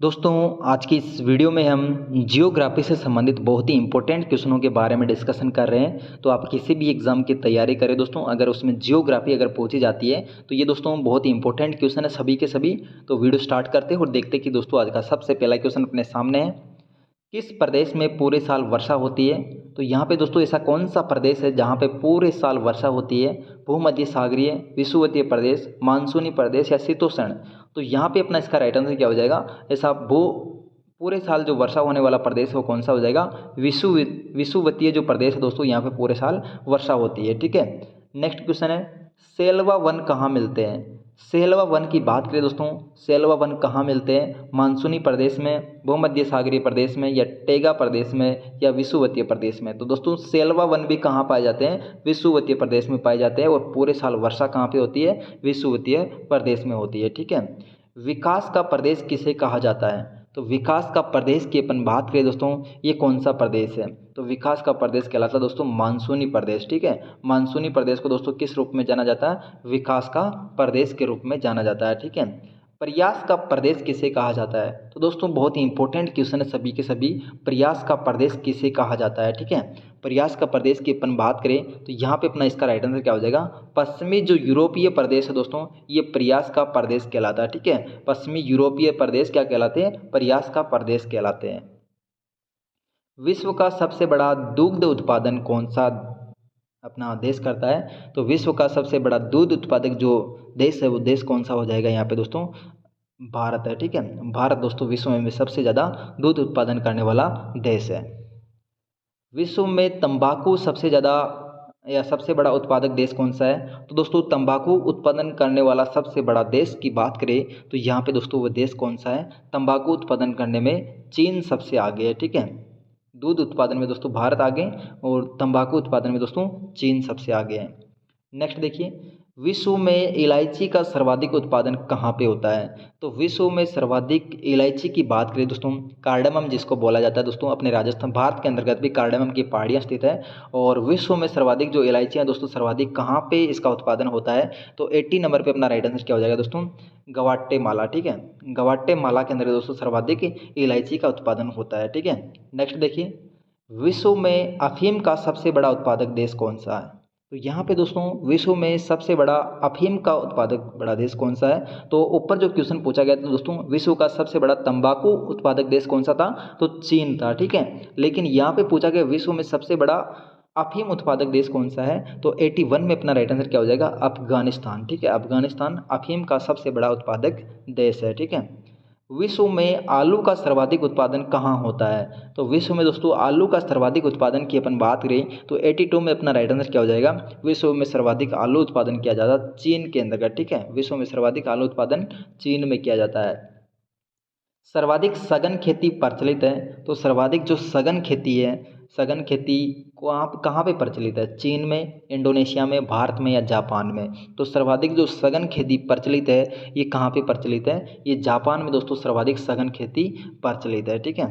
दोस्तों आज की इस वीडियो में हम जियोग्राफी से संबंधित बहुत ही इंपॉर्टेंट क्वेश्चनों के बारे में डिस्कशन कर रहे हैं। तो आप किसी भी एग्ज़ाम की तैयारी करें दोस्तों, अगर उसमें जियोग्राफी अगर पूछी जाती है तो ये दोस्तों बहुत ही इंपॉर्टेंट क्वेश्चन है सभी के सभी। तो वीडियो स्टार्ट करते हैं और देखते हैं कि दोस्तों आज का सबसे पहला क्वेश्चन अपने सामने है, किस प्रदेश में पूरे साल वर्षा होती है। तो यहाँ पे दोस्तों ऐसा कौन सा प्रदेश है जहाँ पे पूरे साल वर्षा होती है? भूमध्य सागरीय, विषुवतीय प्रदेश, मानसूनी प्रदेश या शीतोष्ण। तो यहाँ पे अपना इसका राइट आंसर क्या हो जाएगा? ऐसा पूरे साल जो वर्षा होने वाला प्रदेश है वो कौन सा हो जाएगा? विषुवतीय जो प्रदेश है दोस्तों, यहाँ पे पूरे साल वर्षा होती है। ठीक है, नेक्स्ट क्वेश्चन है, सेल्वा वन कहाँ मिलते हैं? सेल्वा वन की बात करें दोस्तों, सेल्वा वन कहाँ मिलते हैं? मानसूनी प्रदेश में, भूमध्य सागरीय प्रदेश में, या टेगा प्रदेश में, या विषुवतीय प्रदेश में। तो दोस्तों सेल्वा वन भी कहाँ पाए जाते हैं? विषुवतीय प्रदेश में पाए जाते हैं। और पूरे साल वर्षा कहाँ पे होती है? विषुवतीय प्रदेश में होती है। ठीक है, विकास का प्रदेश किसे कहा जाता है? तो विकास का प्रदेश की अपन बात करें दोस्तों, ये कौन सा प्रदेश है? तो विकास का प्रदेश कहलाता है दोस्तों मानसूनी प्रदेश। ठीक है, मानसूनी प्रदेश को दोस्तों किस रूप में जाना जाता है? विकास का प्रदेश के रूप में जाना जाता है। ठीक है, प्रयास का प्रदेश किसे कहा जाता है? तो दोस्तों बहुत ही इंपॉर्टेंट क्वेश्चन है सभी के सभी, प्रयास का प्रदेश किसे कहा जाता है? ठीक है, प्रयास का प्रदेश की अपन बात करें तो यहाँ पे अपना इसका राइट आंसर क्या हो जाएगा? पश्चिमी जो यूरोपीय प्रदेश है दोस्तों, ये प्रयास का प्रदेश कहलाता है। ठीक है, पश्चिमी यूरोपीय प्रदेश क्या कहलाते हैं? प्रयास का प्रदेश कहलाते हैं। विश्व का सबसे बड़ा दुग्ध उत्पादन कौन सा अपना देश करता है? तो विश्व का सबसे बड़ा दूध उत्पादक जो देश है वो देश कौन सा हो जाएगा यहाँ पे दोस्तों? भारत है। ठीक है, भारत दोस्तों विश्व में सबसे ज़्यादा दूध उत्पादन करने वाला देश है। विश्व में तंबाकू सबसे ज़्यादा या सबसे बड़ा उत्पादक देश कौन सा है? तो दोस्तों तंबाकू उत्पादन करने वाला सबसे बड़ा देश की बात करें तो यहाँ पे दोस्तों वो देश कौन सा है? तंबाकू उत्पादन करने में चीन सबसे आगे है। ठीक है, दूध उत्पादन में दोस्तों भारत आगे और तंबाकू उत्पादन में दोस्तों चीन सबसे आगे है। नेक्स्ट देखिए, विश्व में इलायची का सर्वाधिक उत्पादन कहाँ पे होता है? तो विश्व में सर्वाधिक इलायची की बात करें दोस्तों, कार्डमम जिसको बोला जाता है दोस्तों, अपने राजस्थान भारत के अंतर्गत भी कार्डमम की पहाड़ियाँ स्थित है। और विश्व में सर्वाधिक जो इलायचियाँ दोस्तों सर्वाधिक कहाँ पे इसका उत्पादन होता है? तो 80 नंबर पे अपना राइट आंसर क्या हो जाएगा दोस्तों? गवाटेमाला। ठीक है, गवाटेमाला के अंदर दोस्तों सर्वाधिक इलायची का उत्पादन होता है। ठीक है, नेक्स्ट देखिए, विश्व में अफीम का सबसे बड़ा उत्पादक देश कौन सा है? तो यहाँ पे दोस्तों विश्व में सबसे बड़ा अफीम का उत्पादक बड़ा देश कौन सा है? तो ऊपर जो क्वेश्चन पूछा गया था दोस्तों, विश्व का सबसे बड़ा तंबाकू उत्पादक देश कौन सा था? तो चीन था। ठीक है, लेकिन यहाँ पे पूछा गया विश्व में सबसे बड़ा अफीम उत्पादक देश कौन सा है? तो 81 में अपना राइट आंसर क्या हो जाएगा? अफगानिस्तान। ठीक है, अफगानिस्तान अफीम का सबसे बड़ा उत्पादक देश है। ठीक है, विश्व में आलू का सर्वाधिक उत्पादन कहाँ होता है? तो विश्व में दोस्तों आलू का सर्वाधिक उत्पादन की अपन बात करें तो 82 में अपना राइट आंसर क्या हो जाएगा? विश्व में सर्वाधिक आलू उत्पादन किया जाता है चीन के अंतर्गत। ठीक है, विश्व में सर्वाधिक आलू उत्पादन चीन में किया जाता है। सर्वाधिक सघन खेती प्रचलित है, तो सर्वाधिक जो सघन खेती है, सघन खेती को आप कहाँ पे प्रचलित है? चीन में, इंडोनेशिया में, भारत में, या जापान में? तो सर्वाधिक जो सघन खेती प्रचलित है ये कहाँ पे प्रचलित है? ये जापान में दोस्तों सर्वाधिक सघन खेती प्रचलित है। ठीक है,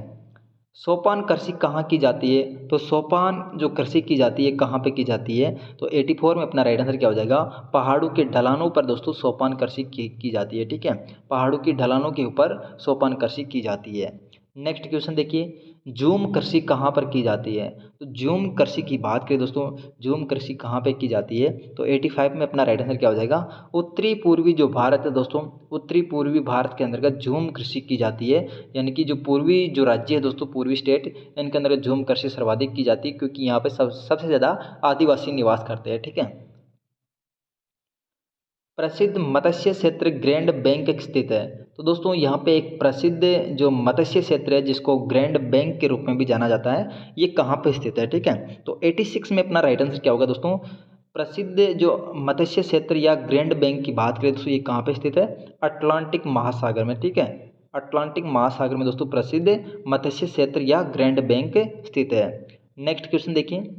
सोपान कृषि कहाँ की जाती है? तो सोपान जो कृषि की जाती है कहाँ पे की जाती है? तो 84 में अपना राइट आंसर क्या हो जाएगा? पहाड़ों के ढलानों पर दोस्तों सोपान कृषि की जाती है। ठीक है, पहाड़ों की ढलानों के ऊपर सोपान कृषि की जाती है। नेक्स्ट क्वेश्चन देखिए, झूम कृषि कहाँ पर की जाती है? तो झूम कृषि की बात करें दोस्तों, झूम कृषि कहाँ पे की जाती है? तो 85 में अपना राइट आंसर क्या हो जाएगा? उत्तरी पूर्वी जो भारत है दोस्तों, उत्तरी पूर्वी भारत के अंतर्गत झूम कृषि की जाती है। यानी कि जो पूर्वी जो राज्य है दोस्तों, पूर्वी स्टेट, इनके अंदर झूम कृषि सर्वाधिक की जाती है क्योंकि यहाँ पे सबसे ज़्यादा आदिवासी निवास करते हैं। ठीक है, प्रसिद्ध मत्स्य क्षेत्र ग्रैंड बैंक स्थित है। तो दोस्तों यहाँ पे एक प्रसिद्ध जो मत्स्य क्षेत्र है जिसको ग्रैंड बैंक के रूप में भी जाना जाता है, ये कहाँ पे स्थित है? ठीक है, तो 86 में अपना राइट आंसर क्या होगा दोस्तों? प्रसिद्ध जो मत्स्य क्षेत्र या ग्रैंड बैंक की बात करें दोस्तों, ये कहाँ पे स्थित है? अटलांटिक महासागर में। ठीक है, अटलांटिक महासागर में दोस्तों प्रसिद्ध मत्स्य क्षेत्र या ग्रैंड बैंक स्थित है। नेक्स्ट क्वेश्चन देखिए,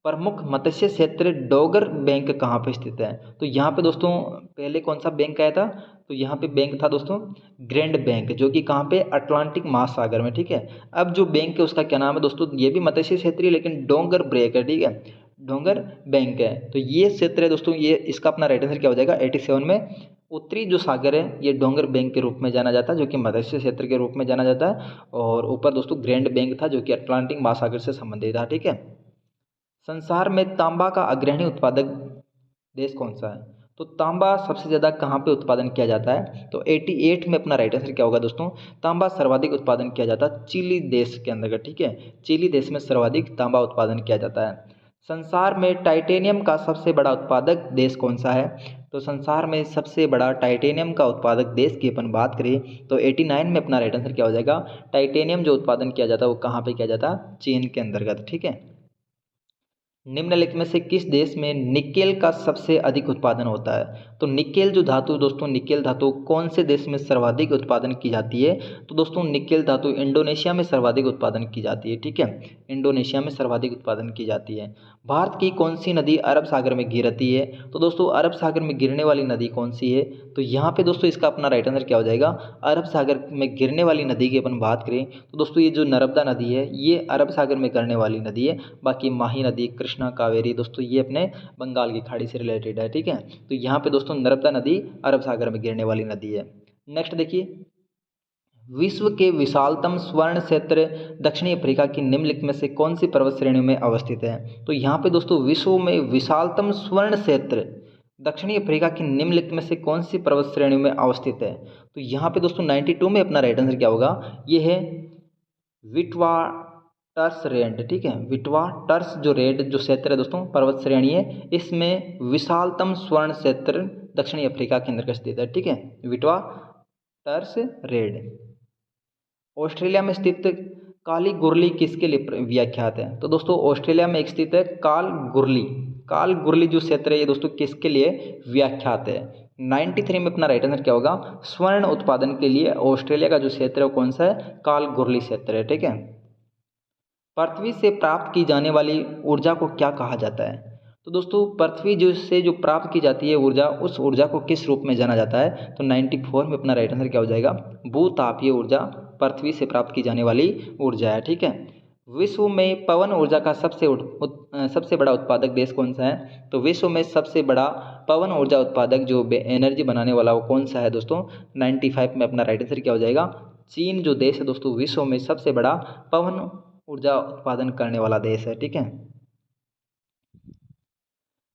प्रमुख मत्स्य क्षेत्र डोगर बैंक कहाँ पे स्थित है? तो यहाँ पे दोस्तों पहले कौन सा बैंक आया था? तो यहाँ पे बैंक था दोस्तों ग्रैंड बैंक, जो कि कहाँ पे? अटलांटिक महासागर में। ठीक है, अब जो बैंक है उसका क्या नाम है दोस्तों? ये भी मत्स्य क्षेत्र है लेकिन डोंगर ब्रेक है। ठीक है, डोंगर बैंक है। तो ये क्षेत्र है दोस्तों, ये इसका अपना राइट आंसर क्या हो जाएगा? 87 में उत्तरी जो सागर है ये डोंगर बैंक के रूप में जाना जाता है, जो कि मत्स्य क्षेत्र के रूप में जाना जाता है। और ऊपर दोस्तों ग्रैंड बैंक था, जो कि अटलांटिक महासागर से संबंधित था। ठीक है। संसार में तांबा का अग्रणी उत्पादक देश कौन सा है? तो तांबा सबसे ज़्यादा कहाँ पे उत्पादन किया जाता है? तो 88 में अपना राइट आंसर क्या होगा दोस्तों? तांबा सर्वाधिक उत्पादन किया जाता है चिली देश के अंतर्गत। ठीक है, चिली देश में सर्वाधिक तांबा उत्पादन किया जाता है। संसार में टाइटेनियम का सबसे बड़ा उत्पादक देश कौन सा है? तो संसार में सबसे बड़ा टाइटेनियम का उत्पादक देश की अपन बात करें तो 89 में अपना राइट आंसर क्या हो जाएगा? टाइटेनियम जो उत्पादन किया जाता है वो कहाँ पे किया जाता है? चीन के अंतर्गत। ठीक है। निम्नलिखित में से किस देश में निकेल का सबसे अधिक उत्पादन होता है? तो निकेल जो धातु दोस्तों, निकेल धातु कौन से देश में सर्वाधिक उत्पादन की जाती है? तो दोस्तों निकेल धातु इंडोनेशिया में सर्वाधिक उत्पादन की जाती है। ठीक है, इंडोनेशिया में सर्वाधिक उत्पादन की जाती है। भारत की कौन सी नदी अरब सागर में गिरती है? तो दोस्तों अरब सागर में गिरने वाली नदी कौन सी है? तो यहाँ पे दोस्तों इसका अपना राइट आंसर क्या हो जाएगा? अरब सागर में गिरने वाली नदी की अपन बात करें तो दोस्तों ये जो नर्मदा नदी है ये अरब सागर में गिरने वाली नदी है। बाकी माही नदी, कृष्णा, कावेरी दोस्तों ये अपने बंगाल की खाड़ी से रिलेटेड है। ठीक है, तो यहाँ पे दोस्तों नर्मदा नदी अरब सागर में गिरने वाली नदी है। नेक्स्ट देखिए, विश्व के विशालतम स्वर्ण क्षेत्र दक्षिणी अफ्रीका की निम्नलिखित में से कौन सी पर्वत श्रेणियों में अवस्थित है? तो यहाँ पे दोस्तों विश्व में विशालतम स्वर्ण क्षेत्र दक्षिणी अफ्रीका की निम्नलिखित में से कौन सी पर्वत श्रेणियों में अवस्थित है? तो यहाँ पे दोस्तों 92 में अपना राइट आंसर क्या होगा? ये है विटवा टर्स रेंड। ठीक है, विटवा टर्स जो रेड जो क्षेत्र है दोस्तों, पर्वत श्रेणी है, इसमें विशालतम स्वर्ण क्षेत्र दक्षिणी अफ्रीका के अंदर स्थित है। ठीक है, विटवा टर्स रेड। ऑस्ट्रेलिया में स्थित काली गुरली किसके लिए व्याख्यात है? तो दोस्तों ऑस्ट्रेलिया में स्थित है काल गुरली। काल गुरली जो क्षेत्र है ये दोस्तों किसके लिए व्याख्यात है? 93 में अपना राइट आंसर क्या होगा? स्वर्ण उत्पादन के लिए ऑस्ट्रेलिया का जो क्षेत्र है वो कौन सा है? काल गुरली क्षेत्र है। ठीक है। पृथ्वी से प्राप्त की जाने वाली ऊर्जा को क्या कहा जाता है? तो दोस्तों पृथ्वी जो प्राप्त की जाती है ऊर्जा, उस ऊर्जा को किस रूप में जाना जाता है? तो 94 में अपना राइट आंसर क्या हो जाएगा? भूतापीय ऊर्जा पृथ्वी से प्राप्त की जाने वाली ऊर्जा है। ठीक है। विश्व में पवन ऊर्जा का सबसे बड़ा उत्पादक देश कौन सा है? तो विश्व में सबसे बड़ा पवन ऊर्जा उत्पादक जो एनर्जी बनाने वाला वो कौन सा है दोस्तों? 95 में अपना राइट आंसर क्या हो जाएगा? चीन जो देश है दोस्तों विश्व में सबसे बड़ा पवन ऊर्जा उत्पादन करने वाला देश है। ठीक है।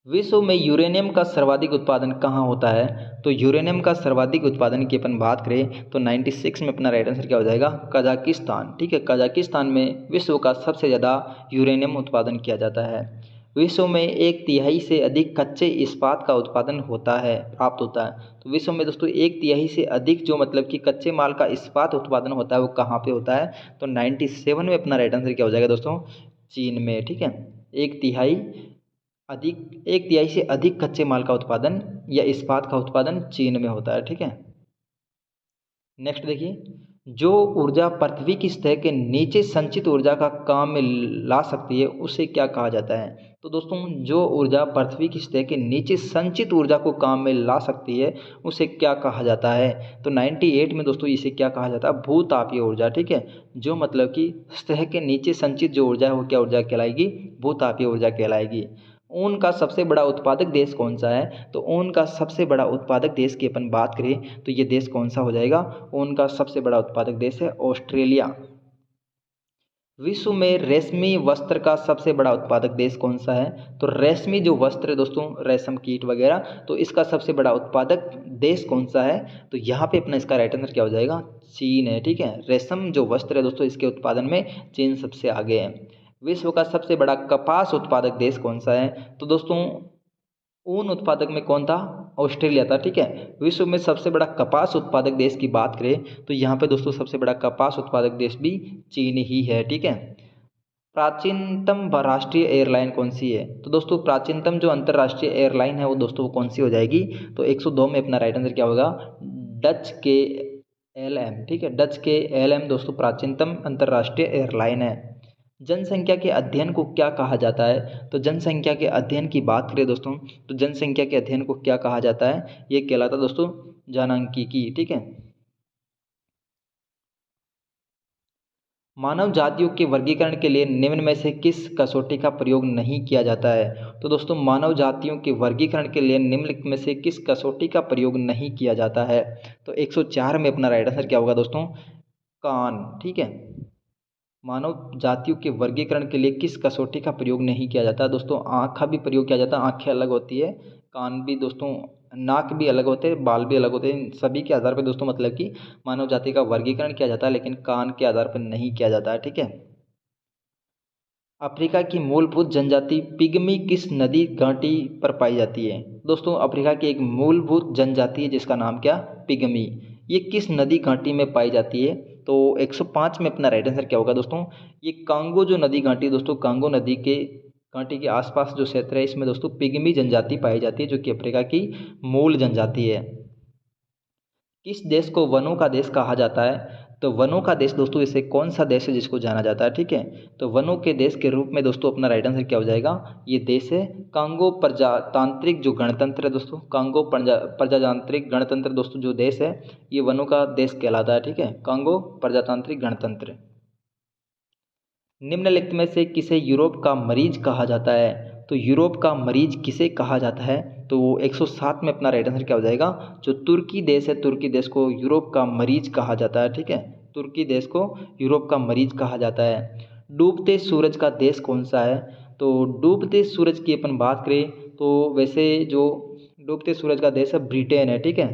विश्व में यूरेनियम का सर्वाधिक उत्पादन कहाँ होता है? तो यूरेनियम का सर्वाधिक उत्पादन की अपन बात करें तो 96 में अपना राइट आंसर क्या हो जाएगा? कजाकिस्तान। ठीक है, कजाकिस्तान में विश्व का सबसे ज़्यादा यूरेनियम उत्पादन किया जाता है। विश्व में 1/3 से अधिक कच्चे इस्पात का उत्पादन प्राप्त होता है। तो विश्व में दोस्तों 1/3 से अधिक जो मतलब कि कच्चे माल का इस्पात उत्पादन होता है वो कहाँ पे होता है? तो 97 में अपना राइट आंसर क्या हो जाएगा दोस्तों? चीन में। ठीक है, एक तिहाई अधिक 1/3 से अधिक कच्चे माल का उत्पादन या इस्पात का उत्पादन चीन में होता है। ठीक है। नेक्स्ट देखिए, जो ऊर्जा पृथ्वी की सतह के नीचे संचित ऊर्जा का काम में ला सकती है उसे क्या कहा जाता है? तो दोस्तों जो ऊर्जा पृथ्वी की सतह के नीचे संचित ऊर्जा को काम में ला सकती है उसे क्या कहा जाता है? तो 98 में दोस्तों इसे क्या कहा जाता है? भूतापीय ऊर्जा। ठीक है, जो मतलब कि सतह के नीचे संचित जो ऊर्जा है वो क्या ऊर्जा कहलाएगी? भूतापीय ऊर्जा कहलाएगी। ऊन का सबसे बड़ा उत्पादक देश कौन सा है? तो ऊन का सबसे बड़ा उत्पादक देश की अपन बात करें तो ये देश कौन सा हो जाएगा? ऊन का सबसे बड़ा उत्पादक देश है ऑस्ट्रेलिया। विश्व में रेशमी वस्त्र का सबसे बड़ा उत्पादक देश कौन सा है? तो रेशमी जो वस्त्र है दोस्तों, रेशम कीट वगैरह, तो इसका सबसे बड़ा उत्पादक देश कौन सा है? तो यहाँ पे अपना इसका राइट आंसर क्या हो जाएगा? चीन है। ठीक है, रेशम जो वस्त्र है दोस्तों इसके उत्पादन में चीन सबसे आगे है। विश्व का सबसे बड़ा कपास उत्पादक देश कौन सा है? तो दोस्तों ऊन उत्पादक में कौन था? ऑस्ट्रेलिया था। ठीक है, विश्व में सबसे बड़ा कपास उत्पादक देश की बात करें तो यहाँ पे दोस्तों सबसे बड़ा कपास उत्पादक देश भी चीन ही है। ठीक है। प्राचीनतम राष्ट्रीय एयरलाइन कौन सी है? तो दोस्तों प्राचीनतम जो अंतर्राष्ट्रीय एयरलाइन है वो दोस्तों कौन सी हो जाएगी? तो 102 में अपना राइट आंसर क्या होगा? डच के LM। ठीक है, डच के LM दोस्तों प्राचीनतम अंतर्राष्ट्रीय एयरलाइन है। जनसंख्या के अध्ययन को क्या कहा जाता है? तो जनसंख्या के अध्ययन की बात करें दोस्तों तो जनसंख्या के अध्ययन को क्या कहा जाता है? ये कहलाता है दोस्तों जनांकीकी। ठीक है। मानव जातियों के वर्गीकरण के लिए निम्न में से किस कसौटी का प्रयोग नहीं किया जाता है? तो दोस्तों मानव जातियों के वर्गीकरण के लिए निम्नलिखित में से किस कसौटी का प्रयोग नहीं किया जाता है? तो 104 में अपना राइट आंसर क्या होगा दोस्तों? कान। ठीक है, मानव जातियों के वर्गीकरण के लिए किस कसौटी का प्रयोग नहीं किया जाता? दोस्तों आँख का भी प्रयोग किया जाता है, आँखें अलग होती है, कान भी दोस्तों, नाक भी अलग होते हैं, बाल भी अलग होते हैं, इन सभी के आधार पर दोस्तों मतलब कि मानव जाति का वर्गीकरण किया जाता है, लेकिन कान के आधार पर नहीं किया जाता है। ठीक है, अफ्रीका की मूलभूत जनजाति पिग्मी किस नदी घाटी पर पाई जाती है? दोस्तों अफ्रीका की एक मूलभूत जनजाति है जिसका नाम क्या? पिग्मी। ये किस नदी घाटी में पाई जाती है? तो 105 में अपना राइट आंसर क्या होगा दोस्तों? ये कांगो जो नदी घाटी है दोस्तों, कांगो नदी के घाटी के आसपास जो क्षेत्र है इसमें दोस्तों पिग्मी जनजाति पाई जाती है, जो कि अफ्रीका की मूल जनजाति है। किस देश को वनों का देश कहा जाता है? तो वनों का देश दोस्तों इसे कौन सा देश है जिसको जाना जाता है? ठीक है, तो वनों के देश के रूप में दोस्तों अपना राइट आंसर क्या हो जाएगा? ये देश है कांगो प्रजातांत्रिक जो गणतंत्र है दोस्तों, कांगो प्रजातांत्रिक गणतंत्र दोस्तों जो देश है ये वनों का देश कहलाता है। ठीक है, कांगो प्रजातांत्रिक गणतंत्र। निम्नलिखित में से किसे यूरोप का मरीज कहा जाता है? तो यूरोप का मरीज किसे कहा जाता है? तो 107 में अपना राइट आंसर क्या हो जाएगा? जो तुर्की देश है, तुर्की देश को यूरोप का मरीज कहा जाता है। ठीक है, तुर्की देश को यूरोप का मरीज कहा जाता है। डूबते सूरज का देश कौन सा है? तो डूबते सूरज की अपन बात करें तो वैसे जो डूबते सूरज का देश है ब्रिटेन है। ठीक है,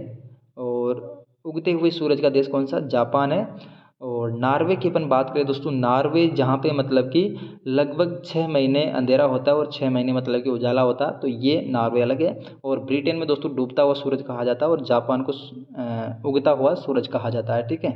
और उगते हुए सूरज का देश कौन सा? जापान है। और नॉर्वे की अपन बात करें दोस्तों, नॉर्वे जहाँ पे मतलब कि लगभग 6 महीने अंधेरा होता है और 6 महीने मतलब कि उजाला होता है, तो ये नॉर्वे अलग है। और ब्रिटेन में दोस्तों डूबता हुआ सूरज कहा जाता है और जापान को उगता हुआ सूरज कहा जाता है। ठीक है,